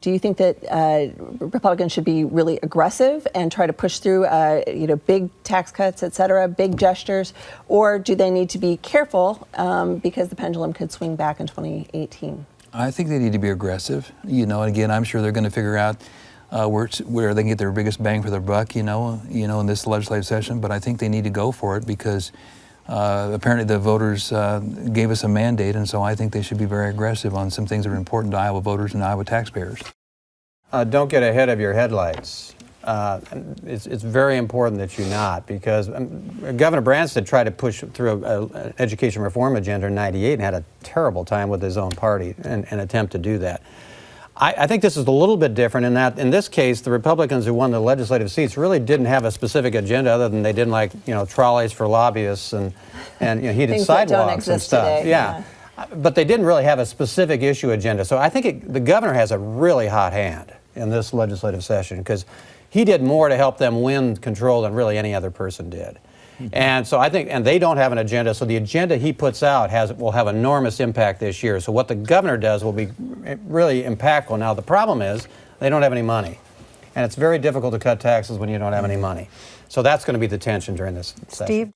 Do you think that Republicans should be really aggressive and try to push through, big tax cuts, et cetera, big gestures, or do they need to be careful because the pendulum could swing back in 2018? I think they need to be aggressive. And again, I'm sure they're going to figure out where they can get their biggest bang for their buck, in this legislative session. But I think they need to go for it because apparently the voters gave us a mandate, and so I think they should be very aggressive on some things that are important to Iowa voters and Iowa taxpayers. Don't get ahead of your headlights. It's very important that you not, because Governor Branstad tried to push through an education reform agenda in '98 and had a terrible time with his own party and attempt to do that. I think this is a little bit different in that, in this case, the Republicans who won the legislative seats really didn't have a specific agenda other than they didn't like, trolleys for lobbyists and heated sidewalks and stuff. Today. Yeah. But they didn't really have a specific issue agenda. So I think the governor has a really hot hand in this legislative session because he did more to help them win control than really any other person did. And so I think, and they don't have an agenda, so the agenda he puts out will have enormous impact this year. So what the governor does will be really impactful. Now the problem is they don't have any money. And it's very difficult to cut taxes when you don't have any money. So that's going to be the tension during this session. Steve?